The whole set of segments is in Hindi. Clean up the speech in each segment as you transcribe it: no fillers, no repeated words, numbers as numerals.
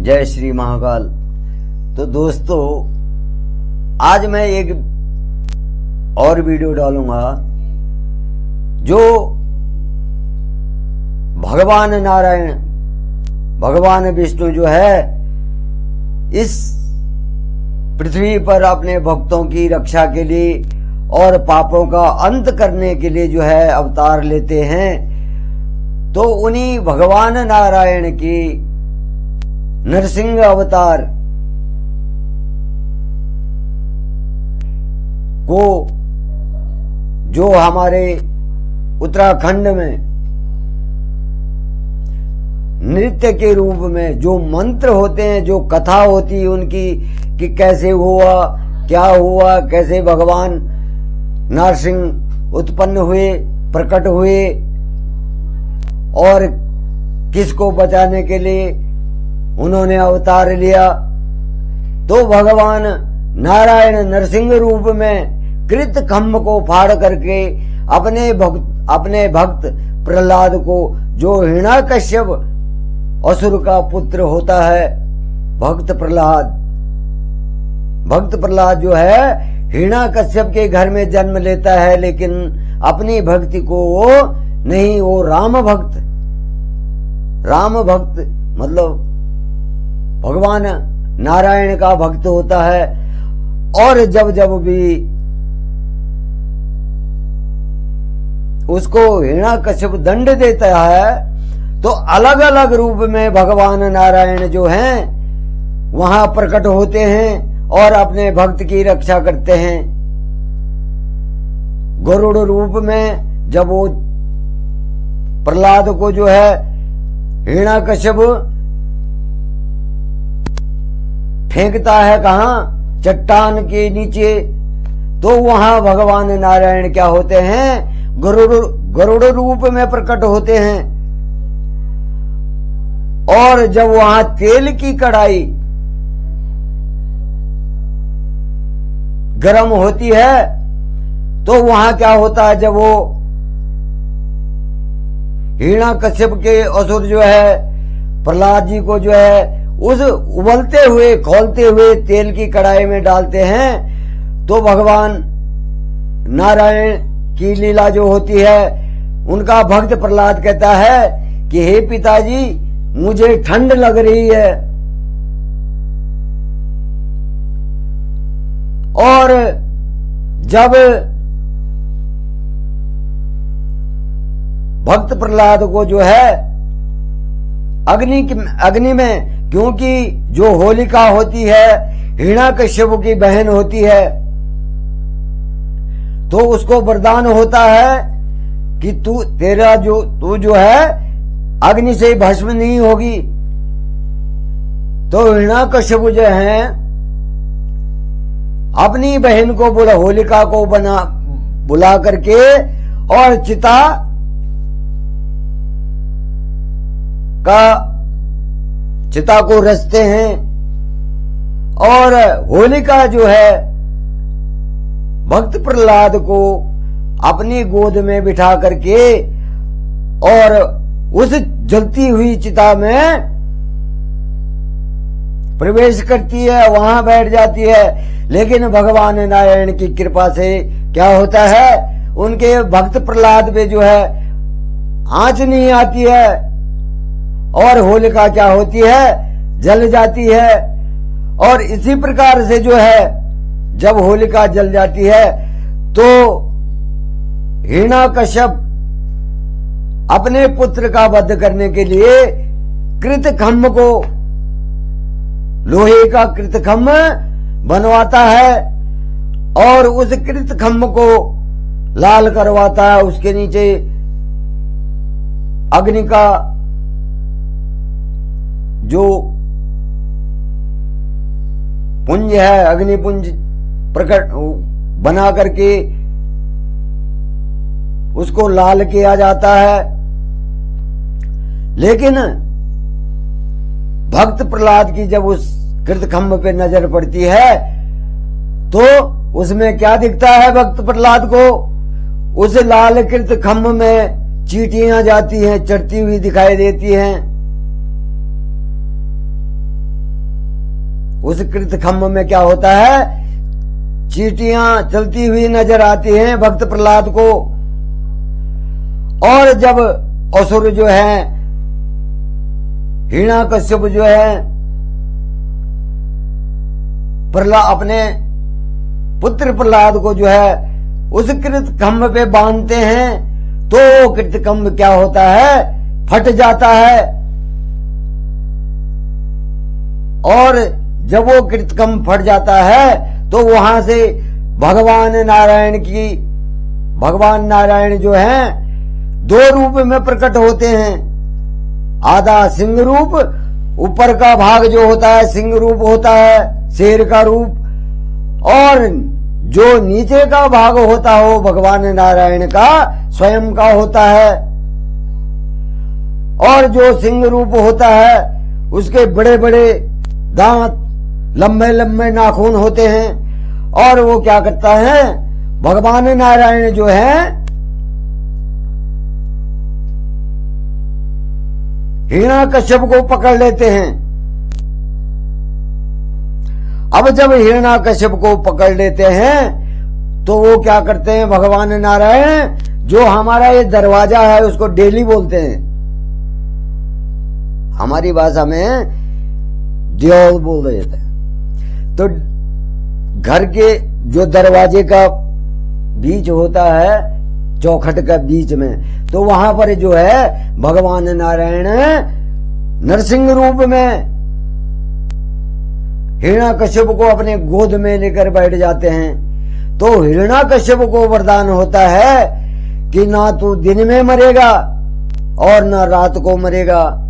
जय श्री महाकाल। तो दोस्तों, आज मैं एक और वीडियो डालूंगा जो भगवान नारायण, भगवान विष्णु जो है इस पृथ्वी पर अपने भक्तों की रक्षा के लिए और पापों का अंत करने के लिए जो है अवतार लेते हैं। तो उन्हीं भगवान नारायण की नरसिंह अवतार को जो हमारे उत्तराखंड में नृत्य के रूप में जो मंत्र होते हैं, जो कथा होती है उनकी कि कैसे हुआ, क्या हुआ, कैसे भगवान नरसिंह उत्पन्न हुए, प्रकट हुए और किसको बचाने के लिए उन्होंने अवतार लिया। तो भगवान नारायण नरसिंह रूप में कृत खम्भ को फाड़ करके अपने भक्त प्रहलाद को, जो हिरण्याकश्यप असुर का पुत्र होता है, भक्त प्रहलाद जो है हिरण्याकश्यप के घर में जन्म लेता है, लेकिन अपनी भक्ति को वो नहीं, वो राम भक्त मतलब भगवान नारायण का भक्त होता है। और जब भी उसको हिरण्याकश्यप दंड देता है तो अलग अलग रूप में भगवान नारायण जो हैं वहां प्रकट होते हैं और अपने भक्त की रक्षा करते हैं। गरुड़ रूप में जब वो प्रहलाद को जो है हिरण्याकश्यप फेंकता है कहां, चट्टान के नीचे, तो वहां भगवान नारायण क्या होते हैं, गरुड़ रूप में प्रकट होते हैं। और जब वहां तेल की कढ़ाई गर्म होती है तो वहां क्या होता है, जब वो हिरण्याकश्यप के असुर जो है प्रहलाद जी को जो है उस उबलते हुए खौलते हुए तेल की कढ़ाई में डालते हैं, तो भगवान नारायण की लीला जो होती है, उनका भक्त प्रहलाद कहता है कि हे पिताजी, मुझे ठंड लग रही है। और जब भक्त प्रहलाद को जो है अग्नि में, क्योंकि जो होलिका होती है हिरण्याकश्यप की बहन होती है, तो उसको वरदान होता है कि तू जो है अग्नि से भस्म नहीं होगी। तो हिरण्याकश्यप जो है अपनी बहन को होलिका को बुला करके और चिता को रचते हैं। और होलिका जो है भक्त प्रहलाद को अपनी गोद में बिठा करके और उस जलती हुई चिता में प्रवेश करती है, वहां बैठ जाती है। लेकिन भगवान नारायण की कृपा से क्या होता है, उनके भक्त प्रहलाद पे जो है आंच नहीं आती है और होलिका क्या होती है, जल जाती है। और इसी प्रकार से जो है जब होलिका जल जाती है तो हिरण्याकश्यप अपने पुत्र का वध करने के लिए कृतखम्भ को, लोहे का कृतखम्भ बनवाता है और उस कृतखम्भ को लाल करवाता है। उसके नीचे अग्नि का जो पुंज है, अग्निपुंज प्रकट बना करके उसको लाल किया जाता है। लेकिन भक्त प्रहलाद की जब उस कृतखम्भ पे नजर पड़ती है तो उसमें क्या दिखता है, भक्त प्रहलाद को उस लाल कृतखम्भ में चींटियां जाती हैं, चढ़ती हुई दिखाई देती हैं। उस कृतखंभ में क्या होता है, चींटियां चलती हुई नजर आती हैं भक्त प्रहलाद को। और जब असुर जो है, हिरण्याकश्यप जो है, अपने पुत्र प्रहलाद को जो है उस कृतखंभ पे बांधते हैं, तो कृतखंभ क्या होता है, फट जाता है। और जब वो कृतखंभ फट जाता है तो वहां से भगवान नारायण जो हैं 2 रूप में प्रकट होते हैं। आधा सिंह रूप, ऊपर का भाग जो होता है सिंह रूप होता है, शेर का रूप, और जो नीचे का भाग होता हो भगवान नारायण का स्वयं का होता है। और जो सिंह रूप होता है उसके बड़े बड़े दांत, लंबे लंबे नाखून होते हैं। और वो क्या करता है, भगवान नारायण जो है हिरण्याकश्यप को पकड़ लेते हैं। अब जब हिरण्याकश्यप को पकड़ लेते हैं तो वो क्या करते हैं, भगवान नारायण जो हमारा ये दरवाजा है उसको डेली बोलते हैं, हमारी भाषा में देवल बोल रहे थे। तो घर के जो दरवाजे का बीच होता है, चौखट का बीच में, तो वहां पर जो है भगवान नारायण नरसिंह रूप में हिरण्याकश्यप को अपने गोद में लेकर बैठ जाते हैं। तो हिरण्याकश्यप को वरदान होता है कि ना तू दिन में मरेगा और ना रात को मरेगा।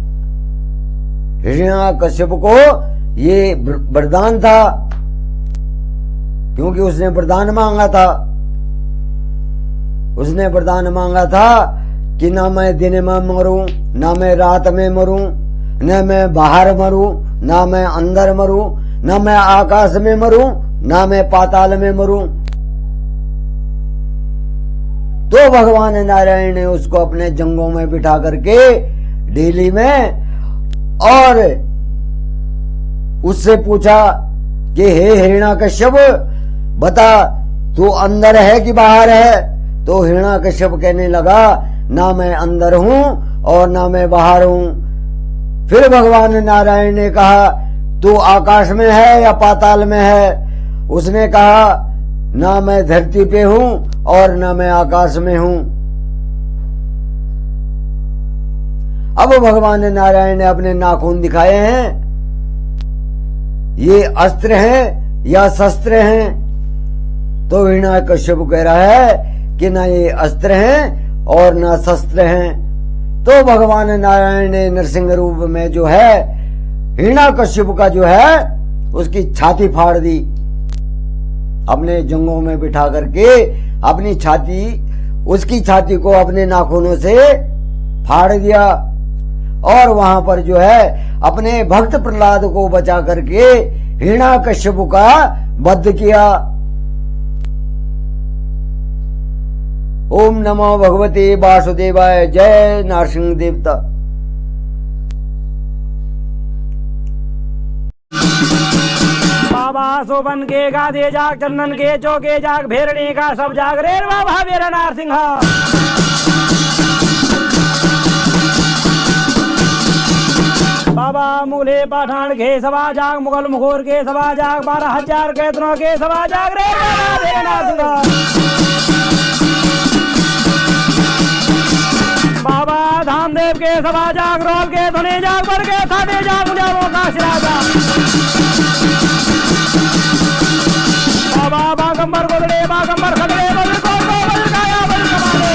हिरण्याकश्यप को ये वरदान था, क्योंकि उसने वरदान मांगा था। उसने वरदान मांगा था कि ना मैं दिन में मरूं, ना मैं रात में मरूं, न मैं बाहर मरूं, ना मैं अंदर मरूं, ना मैं आकाश में मरूं, ना मैं पाताल में मरूं। तो भगवान नारायण ने उसको अपने जंगों में बिठा करके डेली में, और उससे पूछा कि हे हिरण्याकश्यप बता तू अंदर है कि बाहर है। तो हिरण्याकश्यप कहने लगा ना मैं अंदर हूं और ना मैं बाहर हूं। फिर भगवान नारायण ने कहा तू आकाश में है या पाताल में है। उसने कहा ना मैं धरती पे हूं और ना मैं आकाश में हूं। अब भगवान नारायण ने अपने नाखून दिखाए हैं, ये अस्त्र हैं या शस्त्र हैं। तो हिरण्याकश्यप कह रहा है कि ना ये अस्त्र हैं और ना शस्त्र हैं। तो भगवान नारायण ने नरसिंह रूप में जो है हिरण्याकश्यप का जो है उसकी छाती फाड़ दी, अपने जंगों में बिठा करके अपनी छाती, उसकी छाती को अपने नाखूनों से फाड़ दिया। और वहां पर जो है अपने भक्त प्रहलाद को बचा करके हिरण्याकश्यप का वध किया। ओम नमो भगवते वासुदेवाय। जय नरसिंह देवता। बाबा सोबन के गादे जाग, चंदन के चौके जाग, भेरने का सब जाग रे बाबा मेरा नरसिंह। बाबा मूले पठान के सभा जाग, मुगल मुखोर के सभा जाग, 12,000 कैदरों के सभा जाग रे बाबा मेरा नरसिंह। बाबा धामदेव के सभा जाग, रोल के धुने जाग, बर के थाने जाग, मुजारों का शिराजा। बाबा बागंबर गोदड़े, बागंबर खदड़े, बल को बल गाया बल कमाले।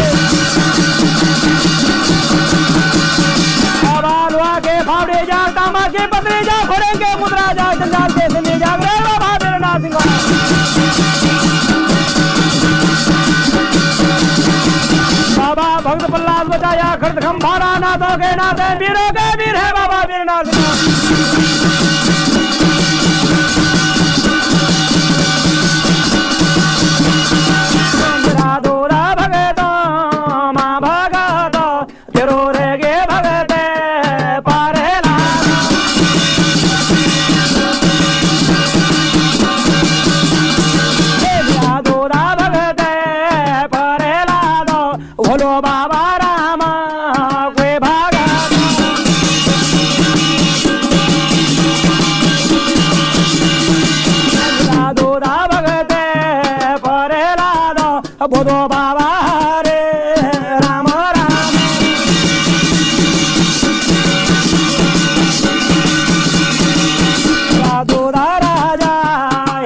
बाबा लोहा के फावड़े जाग, तांबा के पतरे जाग, घोड़े के मुद्रा जाग, जंजाल के सिंधे जाग रे बाबा मेरे नरसिंह। बाबा भक्त प्रहलाद बचाया, कृतखंभ फाड़ा, नाथों के नाथ है, वीरों के वीर है बाबा वीर नरसिंह। दो बाबा रे राम राम मेरा दोदा राजा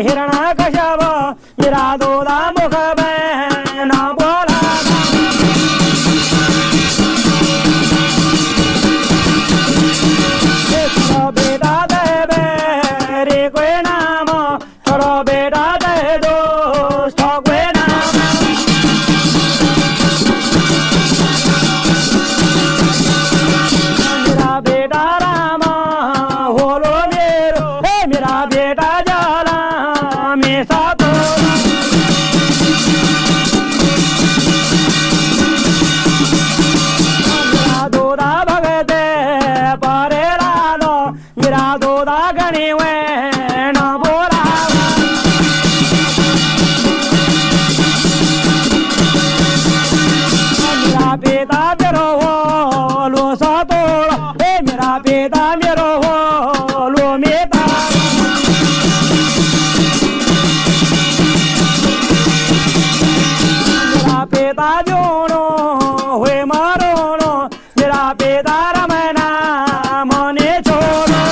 हिरण्यकश्यप मेरा दोदा मुख में ना बोला चलो बेटा दे रे कोई नाम चलो बेटा दे दो कोई नाम मेरा बेटा राम होलो मेरो हे मेरा बेटा जाला में सातो मेरा दोदा भगते परे लालो मेरा दोदा गणी वे न बोला मेरा पिता मेरो हो लो सातो हे मेरा पिता मेरो हो लो मेता मेरा पिता जोनो हुए मारोनो मेरा पिता रमना मने छोड़ो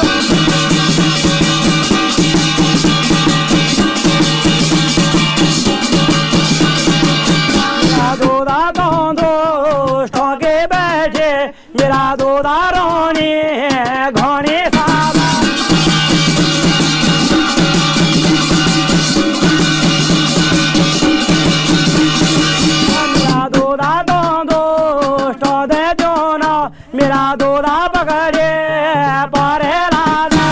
मेरा दोदा दो स्टॉके बैठे मेरा दोदा रोनी घोनी सादा मेरा दोदा दो स्टॉके जोनो मेरा दोदा पकड़े परे लादा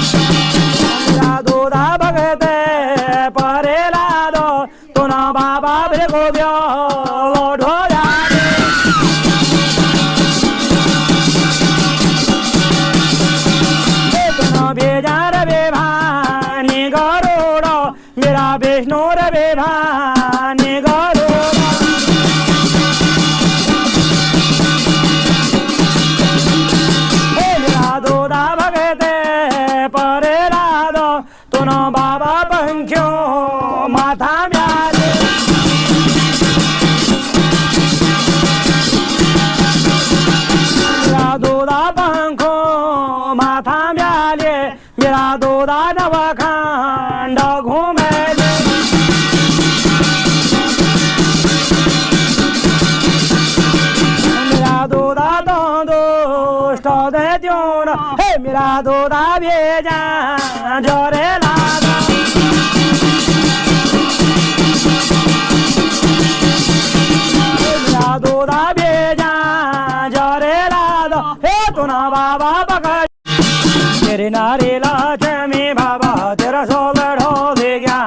मेरा दोदा भगते परे लादो तुना बाबा को ब्यो ढो जाए तुना भेजा रे भानी गरोड़ो मेरा विष्णु रे भानी गरोड़ो हे मेरा दोदा भगते परे लादो तुना बाबा पंख्यो माथा म्याले मेरा दोदा पंखो माथा म्याले मेरा दोदा नवखंड घूमेले मेरा दोदा दो दे त्योन हे मेरा दोदा भेजा जोरे लादा मेरा दोदा भेजा जोरे लादा हे तुना बाबा पकड़ तेरे नारेला चमी बाबा तेरा सोल ढो दे गया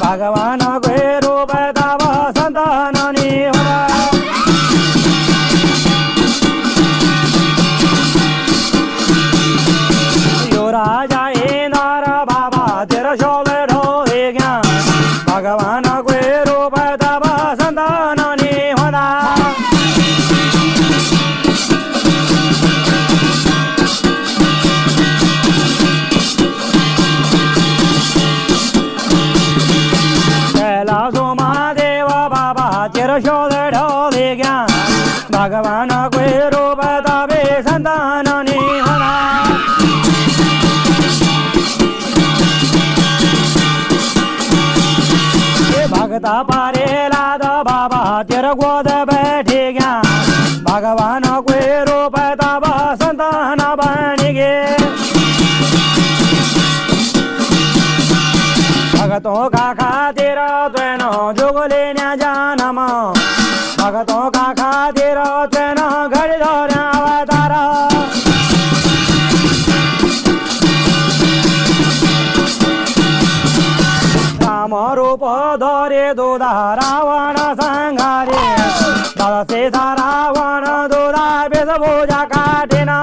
भगवान को रूप दावा संतान नहीं होगा यो राजा नार बाबा तेरा शोल ढो दे गया भगवान को रूप दावा संतान नहीं होना कैलाशो महादेव बाबा तेरा शोल ढो दे गया भगवान को रूप दावे संतान नहीं होना भगता पारे लाद बाबा तेरा गोद बैठे गया भगवान को रूप तब संतान बन गे भगतों का खातिर तेनो जुगले न जानम भगतों का खातिर तेनो घड़ी धोर अवतार राम रूप धरे दोदा रावण संहारे दादा से रावण दोदा बेस भोजा काटेना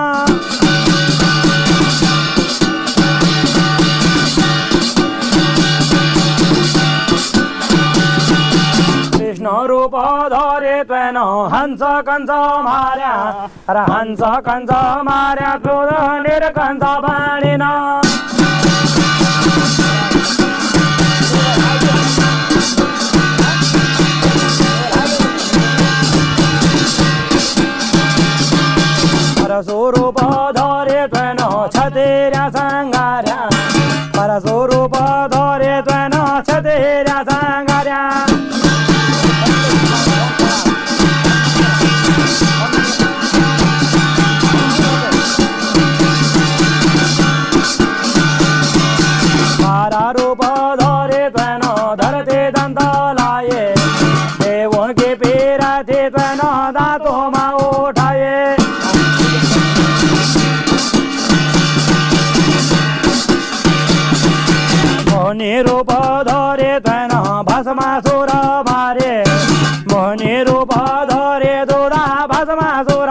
कृष्ण रूप धरे तेनो हंस कंस मार्या हंस कंस मार्या क्रोध निर्कंस बाणीना परस्वरूप धरे त्वेन छतेर्या संगार्या परस्वरूप धरे त्वेन छतेर्या संगार्या रूप धरे त्वेन धरते दंत लाये देवों के पीरते त्वेन दांतो मा उठाये मोहनी रूप धरे त्वेन भस्मासुर मारे मोहनी रूप धरे दुरा भस्मासुर